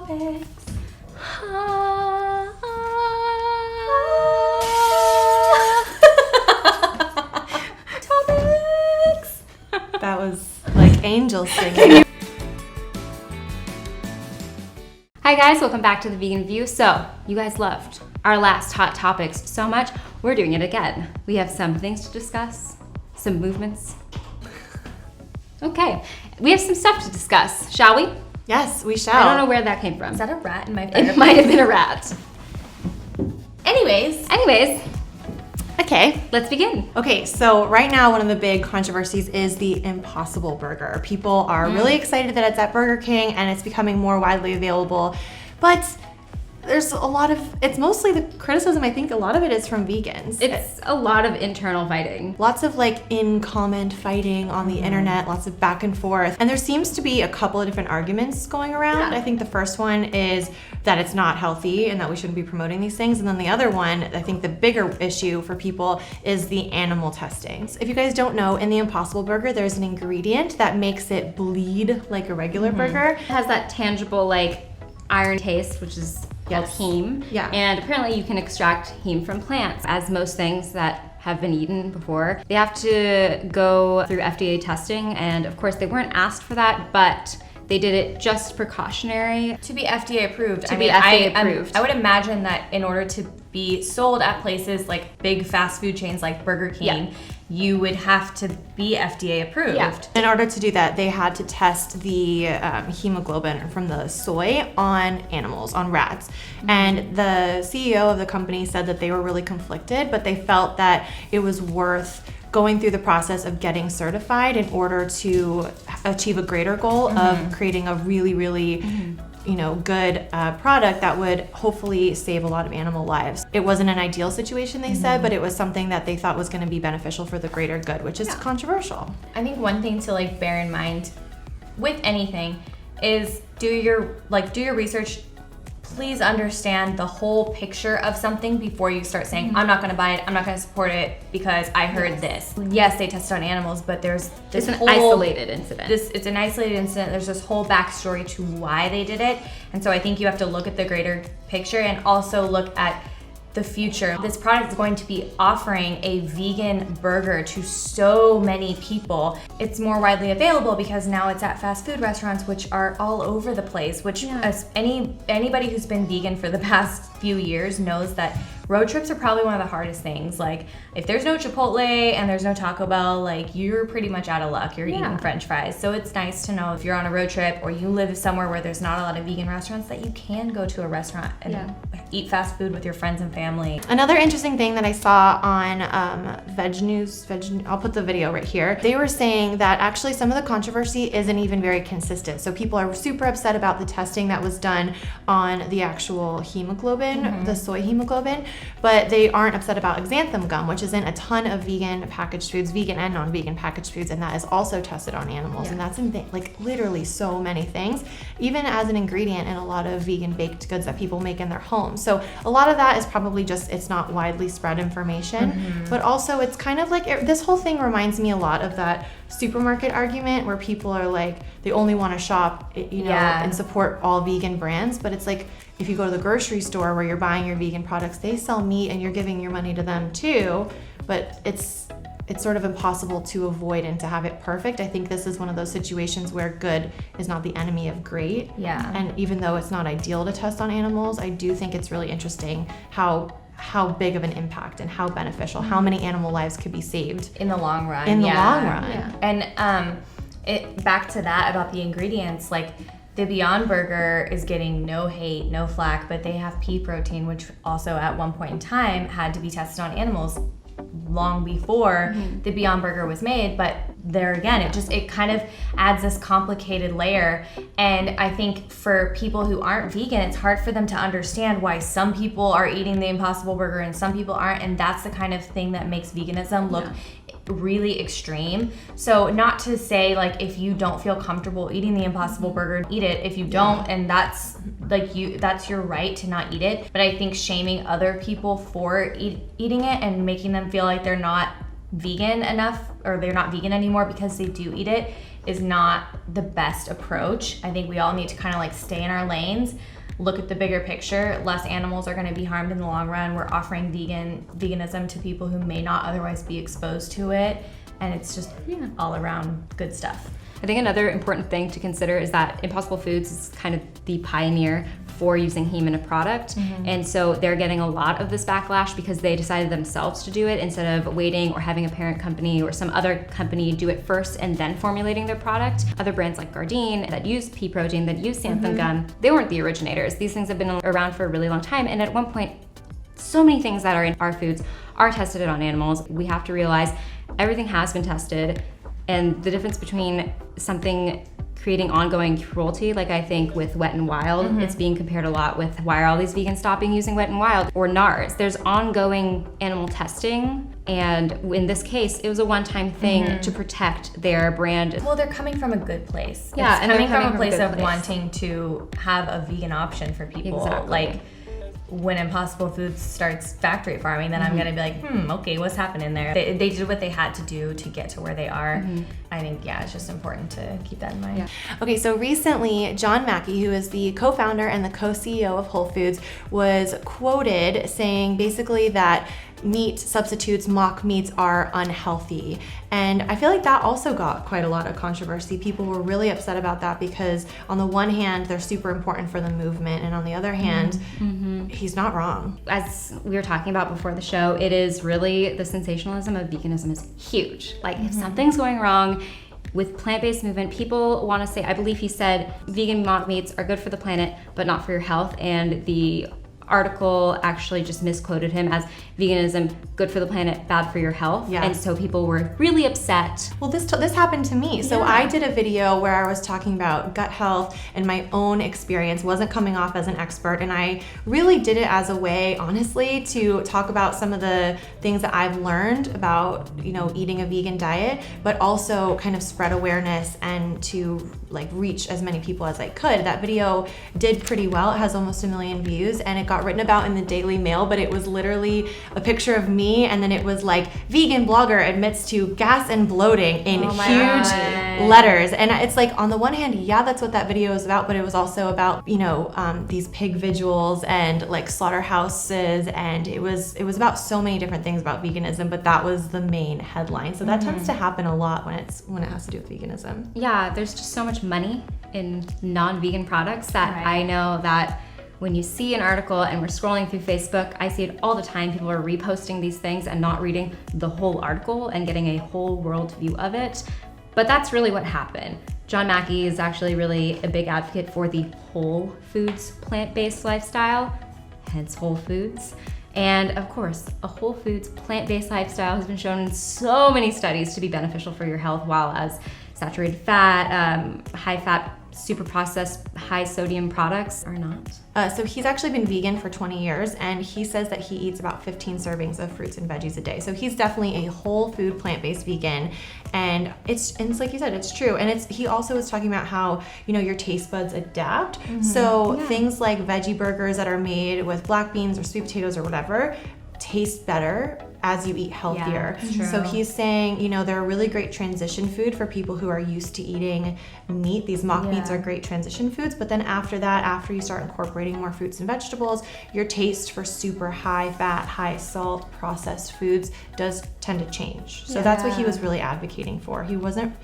topics. Topics. That was like angels singing. Hi guys, welcome back to The Vegan View. So, you guys loved our last hot topics so much, we're doing it again. We have some things to discuss, some movements. Okay, we have some stuff to discuss, shall we? Yes, we shall. I don't know where that came from. Is that a rat in my fireplace? It might have been a rat. Anyways, Okay. let's begin. Okay, so right now one of the big controversies is the Impossible Burger. People are really excited that it's at Burger King and it's becoming more widely available, but there's a lot of, it's mostly the criticism, I think a lot of it is from vegans. It's a lot of internal fighting. Lots of like in-comment fighting on the internet, lots of back and forth. And there seems to be a couple of different arguments going around. Yeah. I think the first one is that it's not healthy and that we shouldn't be promoting these things. And then the other one, I think the bigger issue for people is the animal testing. So if you guys don't know, in the Impossible Burger, there's an ingredient that makes it bleed like a regular burger. It has that tangible like iron taste, which is called Yes. heme. Yeah. And apparently you can extract heme from plants. As most things that have been eaten before, they have to go through FDA testing, and of course they weren't asked for that, but they did it just precautionary. to be FDA approved. To be FDA approved. I would imagine that in order to be sold at places like big fast food chains like Burger King, you would have to be FDA approved. Yeah. In order to do that, they had to test the hemoglobin from the soy on animals, on rats. And the CEO of the company said that they were really conflicted, but they felt that it was worth going through the process of getting certified in order to achieve a greater goal of creating a really, really good product that would hopefully save a lot of animal lives. It wasn't an ideal situation, they said, but it was something that they thought was going to be beneficial for the greater good, which is controversial. I think one thing to like bear in mind with anything is do your research. Please understand the whole picture of something before you start saying, I'm not going to buy it, I'm not going to support it because I heard this. Yes, they tested on animals, but there's this It's an whole isolated incident. It's an isolated incident. There's this whole backstory to why they did it. And so I think you have to look at the greater picture and also look at the future. This product is going to be offering a vegan burger to so many people. It's more widely available because now it's at fast food restaurants, which are all over the place, which as anybody who's been vegan for the past few years knows that road trips are probably one of the hardest things. Like if there's no Chipotle and there's no Taco Bell, like you're pretty much out of luck. You're eating French fries. So it's nice to know if you're on a road trip or you live somewhere where there's not a lot of vegan restaurants that you can go to a restaurant and eat fast food with your friends and family. Another interesting thing that I saw on Veg News, I'll put the video right here. They were saying that actually some of the controversy isn't even very consistent. So people are super upset about the testing that was done on the actual hemoglobin, the soy hemoglobin, but they aren't upset about xanthan gum, which is in a ton of vegan packaged foods, vegan and non-vegan packaged foods, and that is also tested on animals. And that's in like literally so many things, even as an ingredient in a lot of vegan baked goods that people make in their homes. So a lot of that is probably just, it's not widely spread information, but also it's kind of like, this whole thing reminds me a lot of that supermarket argument where people are like, they only want to shop, and support all vegan brands. But it's like, if you go to the grocery store where you're buying your vegan products, they sell meat and you're giving your money to them too, but it's sort of impossible to avoid and to have it perfect. I think this is one of those situations where good is not the enemy of great. Yeah. And even though it's not ideal to test on animals, I do think it's really interesting how big of an impact and how beneficial, how many animal lives could be saved In the long run. in the long run. Yeah. And back to that about the ingredients, like the Beyond Burger is getting no hate, no flack, but they have pea protein, which also at one point in time had to be tested on animals long before the Beyond Burger was made. But there again, it kind of adds this complicated layer. And I think for people who aren't vegan, it's hard for them to understand why some people are eating the Impossible Burger and some people aren't. And that's the kind of thing that makes veganism look really extreme. So not to say like if you don't feel comfortable eating the Impossible Burger, eat it. If you don't, and that's your right to not eat it. But I think shaming other people for eating it and making them feel like they're not vegan enough or they're not vegan anymore because they do eat it is not the best approach. I think we all need to kind of like stay in our lanes. look at the bigger picture, less animals are going to be harmed in the long run. We're offering veganism to people who may not otherwise be exposed to it, and it's just all around good stuff. I think another important thing to consider is that Impossible Foods is kind of the pioneer for using heme in a product. And so they're getting a lot of this backlash because they decided themselves to do it instead of waiting or having a parent company or some other company do it first and then formulating their product. Other brands like Gardein that use pea protein, that use xanthan gum, they weren't the originators. These things have been around for a really long time, and at one point, so many things that are in our foods are tested on animals. We have to realize everything has been tested, and the difference between something creating ongoing cruelty, like I think with Wet and Wild, it's being compared a lot with why are all these vegans stopping using Wet and Wild, or NARS. There's ongoing animal testing, and in this case, it was a one-time thing to protect their brand. Well, they're coming from a good place. Yeah, it's and coming they're from a place good of wanting to have a vegan option for people. Exactly. Like, when Impossible Foods starts factory farming, then I'm gonna be like, okay, what's happening there? They did what they had to do to get to where they are. I think, it's just important to keep that in mind. Yeah. Okay, so recently, John Mackey, who is the co-founder and the co-CEO of Whole Foods, was quoted saying basically that meat substitutes, mock meats, are unhealthy. And I feel like that also got quite a lot of controversy. People were really upset about that because on the one hand, they're super important for the movement, and on the other hand, he's not wrong. As we were talking about before the show, it is really, the sensationalism of veganism is huge. Like, if something's going wrong with plant-based movement, people want to say, I believe he said, vegan mock meats are good for the planet, but not for your health. And the article actually just misquoted him as veganism, good for the planet, bad for your health. Yeah. And so people were really upset. Well, this happened to me. So I did a video where I was talking about gut health and my own experience, wasn't coming off as an expert, and I really did it as a way, honestly, to talk about some of the things that I've learned about, eating a vegan diet, but also kind of spread awareness and to reach as many people as I could. That video did pretty well. It has almost 1 million views, and it got written about in the Daily Mail, but it was literally a picture of me, and then it was like, vegan blogger admits to gas and bloating in huge letters. And it's like, on the one hand, that's what that video is about, but it was also about, these pig vigils and like slaughterhouses, and it was about so many different things about veganism, but that was the main headline. So that tends to happen a lot when it has to do with veganism. Yeah, there's just so much money in non-vegan products that I know that when you see an article, and we're scrolling through Facebook, I see it all the time. People are reposting these things and not reading the whole article and getting a whole world view of it. But that's really what happened. John Mackey is actually really a big advocate for the whole foods plant-based lifestyle, hence Whole Foods. And of course, a whole foods plant-based lifestyle has been shown in so many studies to be beneficial for your health, while as saturated fat, high fat, super processed, high sodium products are not. So he's actually been vegan for 20 years, and he says that he eats about 15 servings of fruits and veggies a day. So he's definitely a whole food, plant-based vegan, and it's like you said, it's true. And he also was talking about how, your taste buds adapt. So things like veggie burgers that are made with black beans or sweet potatoes or whatever taste better as you eat healthier. So he's saying, they're a really great transition food for people who are used to eating meat. These mock meats are great transition foods, but then after that, after you start incorporating more fruits and vegetables, your taste for super high fat, high salt processed foods does tend to change. So that's what he was really advocating for. He wasn't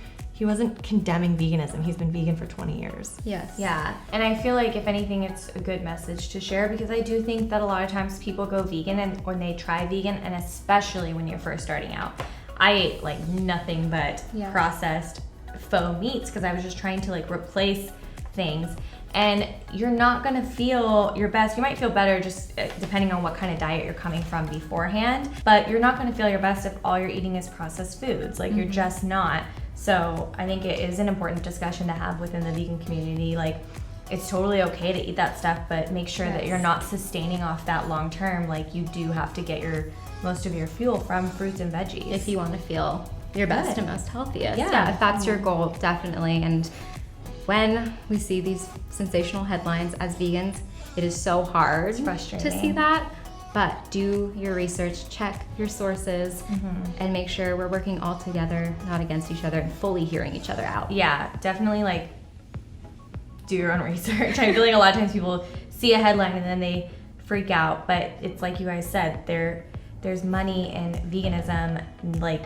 condemning veganism. He's been vegan for 20 years. Yes. Yeah, and I feel like if anything, it's a good message to share, because I do think that a lot of times people go vegan and when they try vegan, and especially when you're first starting out. I ate like nothing but processed faux meats because I was just trying to replace things. And you're not gonna feel your best. You might feel better just depending on what kind of diet you're coming from beforehand, but you're not gonna feel your best if all you're eating is processed foods. You're just not. So I think it is an important discussion to have within the vegan community. It's totally okay to eat that stuff, but make sure that you're not sustaining off that long term. You do have to get most of your fuel from fruits and veggies. If you want to feel your best and most healthiest. Yeah. If that's your goal, definitely. And when we see these sensational headlines as vegans, it is so hard to see that. But do your research, check your sources, and make sure we're working all together, not against each other, and fully hearing each other out. Yeah, definitely do your own research. I feel like a lot of times people see a headline and then they freak out. But it's like you guys said, there's money in veganism. Like,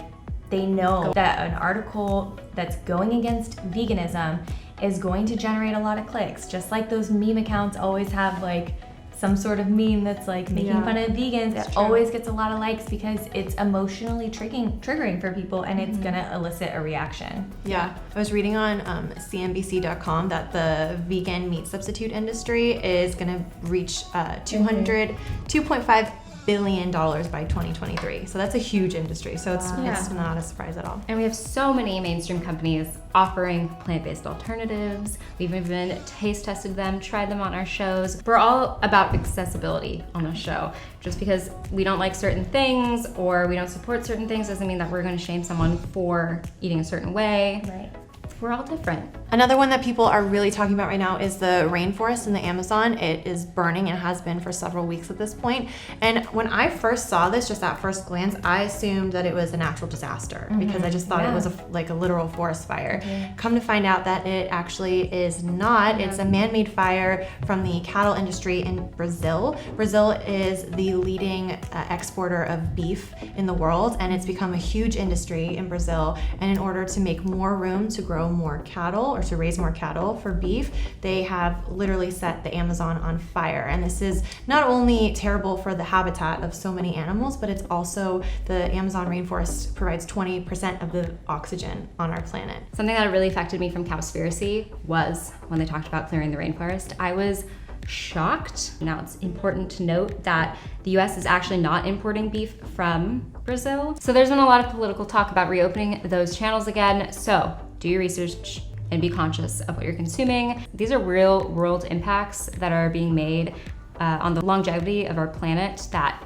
they know that an article that's going against veganism is going to generate a lot of clicks. Just like those meme accounts always have like some sort of meme that's like making fun of vegans. It always gets a lot of likes because it's emotionally triggering for people, and it's gonna elicit a reaction. Yeah, I was reading on CNBC.com that the vegan meat substitute industry is gonna reach $2.5 billion by 2023. So that's a huge industry. So it's not a surprise at all. And we have so many mainstream companies offering plant-based alternatives. We've even taste tested them, tried them on our shows. We're all about accessibility on the show. Just because we don't like certain things or we don't support certain things doesn't mean that we're going to shame someone for eating a certain way. Right. We're all different. Another one that people are really talking about right now is the rainforest in the Amazon. It is burning and has been for several weeks at this point. And when I first saw this, just at first glance, I assumed that it was a natural disaster because I just thought it was like a literal forest fire. Come to find out that it actually is not. It's a man-made fire from the cattle industry in Brazil. Brazil is the leading exporter of beef in the world, and it's become a huge industry in Brazil. And in order to make more room to grow more cattle or to raise more cattle for beef, they have literally set the Amazon on fire. And this is not only terrible for the habitat of so many animals, but it's also the Amazon rainforest provides 20% of the oxygen on our planet. Something that really affected me from Cowspiracy was when they talked about clearing the rainforest. I was shocked. Now, it's important to note that the US is actually not importing beef from Brazil. So there's been a lot of political talk about reopening those channels again. So do your research and be conscious of what you're consuming. These are real world impacts that are being made on the longevity of our planet that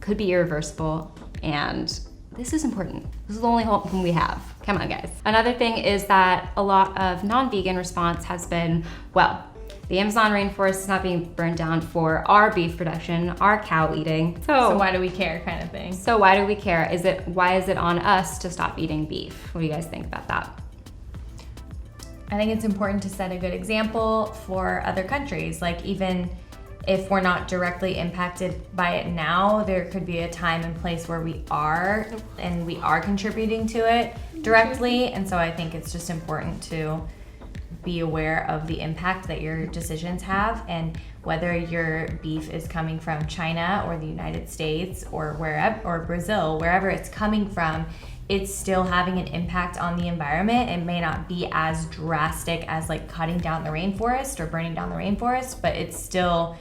could be irreversible, and this is important. This is the only hope we have. Come on, guys. Another thing is that a lot of non-vegan response has been, well, the Amazon rainforest is not being burned down for our beef production, our cow eating. So why do we care, kind of thing? So why do we care? Why is it on us to stop eating beef? What do you guys think about that? I think it's important to set a good example for other countries. Like, even if we're not directly impacted by it now, there could be a time and place where we are, and we are contributing to it directly. And so I think it's just important to be aware of the impact that your decisions have, and whether your beef is coming from China or the United States or wherever, or Brazil, wherever it's coming from, it's still having an impact on the environment. It may not be as drastic as like cutting down the rainforest or burning down the rainforest, but it's still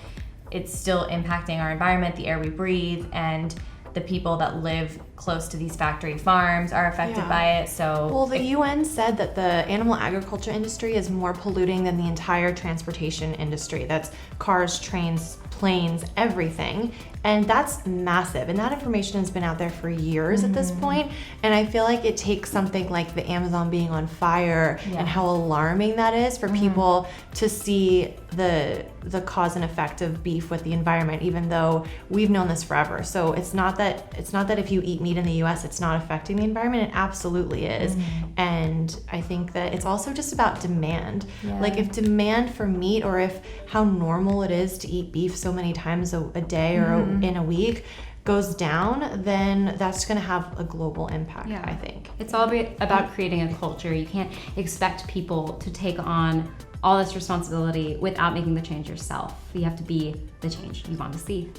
impacting our environment, the air we breathe, and the people that live close to these factory farms are affected by it. So, well, the UN said that the animal agriculture industry is more polluting than the entire transportation industry. That's cars, trains, planes, everything. And that's massive. And that information has been out there for years at this point. And I feel like it takes something like the Amazon being on fire and how alarming that is for people to see the cause and effect of beef with the environment, even though we've known this forever. So it's not that if you eat meat in the US, it's not affecting the environment. It absolutely is. And I think that it's also just about demand. Like, if demand for meat, or if how normal it is to eat beef so many times a day or in a week goes down, then that's going to have a global impact, I think. It's all about creating a culture. You can't expect people to take on all this responsibility without making the change yourself. You have to be the change you want to see.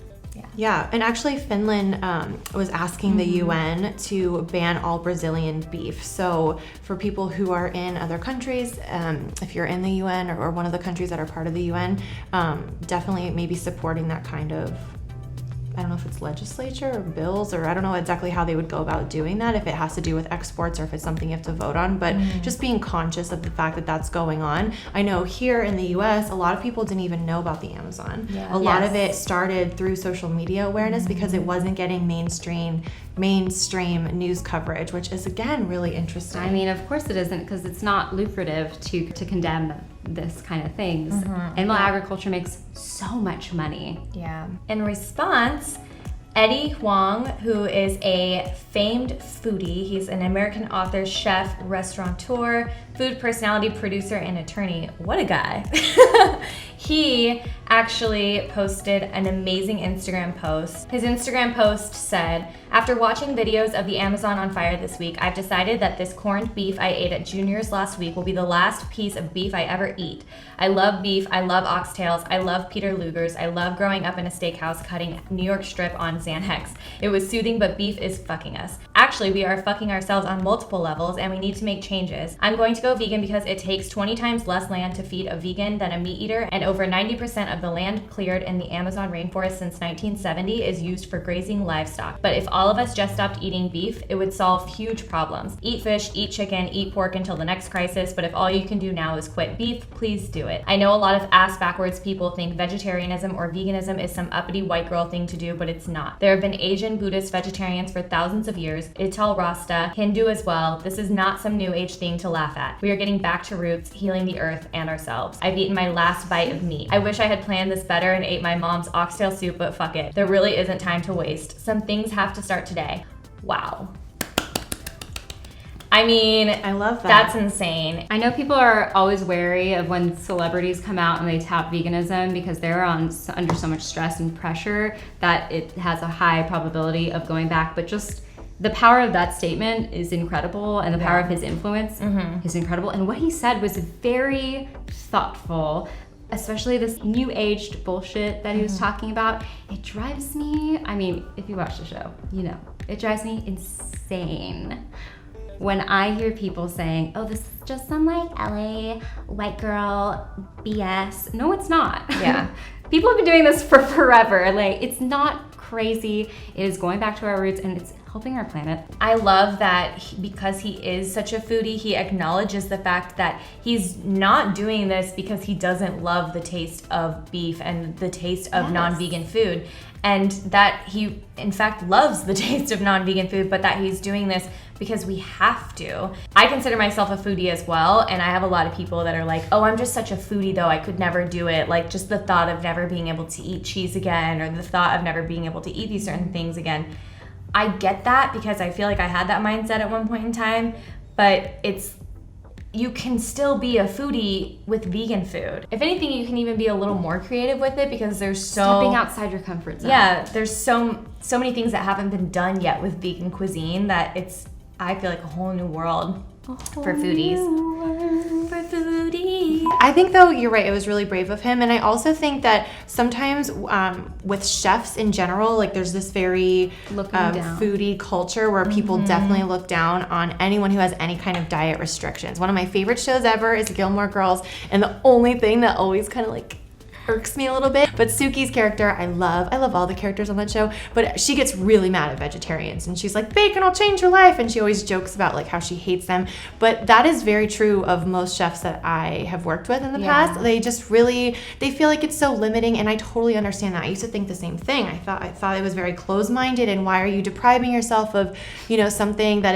Yeah, and actually Finland was asking the UN to ban all Brazilian beef. So for people who are in other countries, if you're in the UN or one of the countries that are part of the UN, definitely maybe supporting that kind of, I don't know if it's legislature or bills, or I don't know exactly how they would go about doing that, if it has to do with exports or if it's something you have to vote on, but just being conscious of the fact that that's going on. I know here in the US, a lot of people didn't even know about the Amazon. A lot of it started through social media awareness because it wasn't getting mainstream news coverage, which is, again, really interesting. I mean, of course it isn't, because it's not lucrative to condemn this kind of things. Animal agriculture makes so much money. In response, Eddie Huang, who is a famed foodie, he's an American author, chef, restaurateur, food personality, producer, and attorney. What a guy. He actually posted an amazing Instagram post. His Instagram post said, "After watching videos of the Amazon on fire this week, I've decided that this corned beef I ate at Junior's last week will be the last piece of beef I ever eat. I love beef, I love oxtails, I love Peter Luger's, I love growing up in a steakhouse cutting New York strip on Xanax. It was soothing, but beef is fucking us. Actually, we are fucking ourselves on multiple levels and we need to make changes. I'm going to go vegan because it takes 20 times less land to feed a vegan than a meat eater, and over 90% of the land cleared in the Amazon rainforest since 1970 is used for grazing livestock. But if all of us just stopped eating beef, it would solve huge problems. Eat fish, eat chicken, eat pork until the next crisis, but if all you can do now is quit beef, please do it. I know a lot of ass-backwards people think vegetarianism or veganism is some uppity white girl thing to do, but it's not. There have been Asian Buddhist vegetarians for thousands of years, Ital Rasta, Hindu as well. This is not some new age thing to laugh at. We are getting back to roots, healing the earth and ourselves. I've eaten my last bite of meat. I wish I had planned this better and ate my mom's oxtail soup, but fuck it. There really isn't time to waste. Some things have to start today." Wow. I mean, I love that. That's insane. I know people are always wary of when celebrities come out and they tout veganism because they're under so much stress and pressure that it has a high probability of going back. But just the power of that statement is incredible, and the power of his influence is incredible. And what he said was very thoughtful, especially this new aged bullshit that he was talking about. It drives me, I mean, if you watch the show, you know, it drives me insane when I hear people saying, "Oh, this is just some like LA white girl BS." No, it's not. Yeah. People have been doing this for forever. Like, it's not crazy. It is going back to our roots and it's helping our planet. I love that because he is such a foodie, he acknowledges the fact that he's not doing this because he doesn't love the taste of beef and the taste of non-vegan food, and that he in fact loves the taste of non-vegan food, but that he's doing this because we have to. I consider myself a foodie as well, and I have a lot of people that are like, "Oh, I'm just such a foodie though, I could never do it." Like, just the thought of never being able to eat cheese again, or the thought of never being able to eat these certain things again. I get that because I feel like I had that mindset at one point in time, but you can still be a foodie with vegan food. If anything, you can even be a little more creative with it because there's stepping outside your comfort zone. Yeah, there's so many things that haven't been done yet with vegan cuisine that I feel like a whole new world for foodies. I think though, you're right, it was really brave of him. And I also think that sometimes with chefs in general, like there's this very foodie culture where people definitely look down on anyone who has any kind of diet restrictions. One of my favorite shows ever is Gilmore Girls. And the only thing that always kind of like irks me a little bit, but Suki's character, I love all the characters on that show, but she gets really mad at vegetarians and she's like, "Bacon will change your life," and she always jokes about like how she hates them. But that is very true of most chefs that I have worked with in the past. They just really, they feel like it's so limiting, and I totally understand that. I used to think the same thing. I thought it was very closed-minded, and why are you depriving yourself of, you know, something that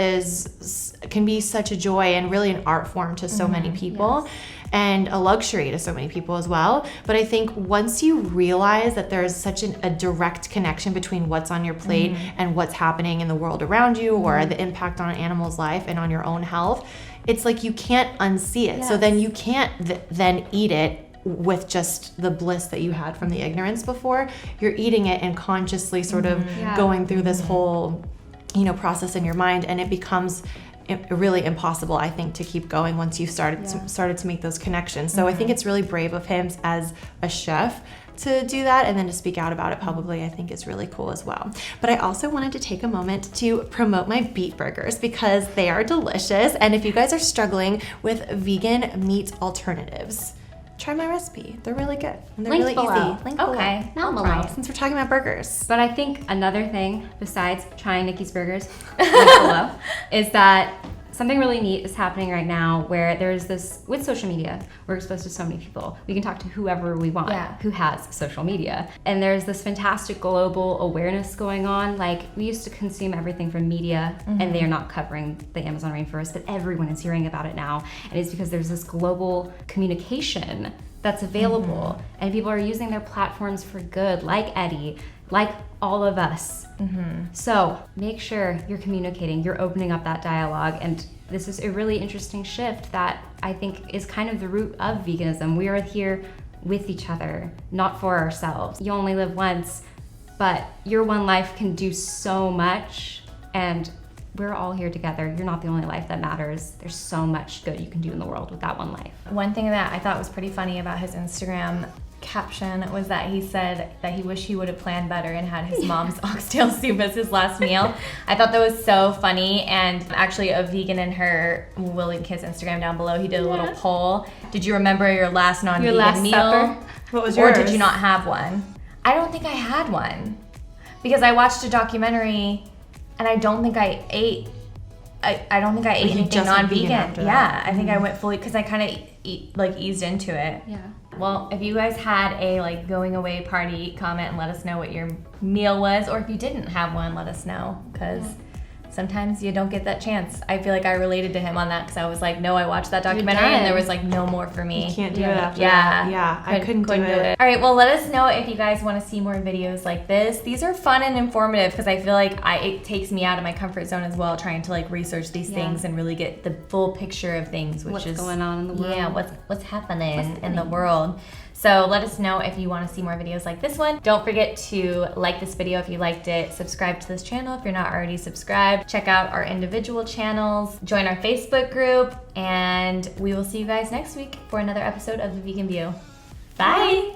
can be such a joy and really an art form to so many people. And a luxury to so many people as well. But I think once you realize that there's such a direct connection between what's on your plate and what's happening in the world around you, or the impact on an animal's life and on your own health, it's like you can't unsee it. So then you can't then eat it with just the bliss that you had from the ignorance before. You're eating it and consciously sort of going through this whole, you know, process in your mind, and it becomes really impossible, I think, to keep going once you started to make those connections. So I think it's really brave of him as a chef to do that, and then to speak out about it publicly, I think is really cool as well. But I also wanted to take a moment to promote my beet burgers because they are delicious. And if you guys are struggling with vegan meat alternatives, try my recipe. They're really good. And they're really easy. Link below. Okay. Not below. Since we're talking about burgers. But I think another thing besides trying Nikki's burgers link below, is that something really neat is happening right now where there's this, with social media, we're exposed to so many people. We can talk to whoever we want who has social media. And there's this fantastic global awareness going on. Like, we used to consume everything from media and they are not covering the Amazon rainforest, but everyone is hearing about it now. And it's because there's this global communication that's available and people are using their platforms for good, like Eddie, like all of us. So make sure you're communicating, you're opening up that dialogue, and this is a really interesting shift that I think is kind of the root of veganism. We are here with each other, not for ourselves. You only live once, but your one life can do so much, and we're all here together. You're not the only life that matters. There's so much good you can do in the world with that one life. One thing that I thought was pretty funny about his Instagram caption was that he said that he wished he would have planned better and had his mom's oxtail soup as his last meal. I thought that was so funny, and actually a vegan and her, we'll link his Instagram down below, he did a little poll. Did you remember your last non-vegan Your last meal? supper? What was Or yours? did you not have one? I don't think I had one because I watched a documentary and I don't think I ate. I don't think I ate you anything just went vegan non-vegan. after Yeah, that. I think I went fully because I kind of eased into it. Yeah. Well, if you guys had a going away party, comment and let us know what your meal was, or if you didn't have one, let us know, because sometimes you don't get that chance. I feel like I related to him on that because I was like, no, I watched that documentary and there was no more for me. You can't do it after Yeah. that. Yeah, I couldn't do it. All right, well, let us know if you guys want to see more videos like this. These are fun and informative because I feel like it takes me out of my comfort zone as well, trying to research these things and really get the full picture of things, which What's is going on in the world. Yeah, what's happening in the world. So let us know if you want to see more videos like this one. Don't forget to like this video if you liked it. Subscribe to this channel if you're not already subscribed. Check out our individual channels. Join our Facebook group. And we will see you guys next week for another episode of The Vegan View. Bye!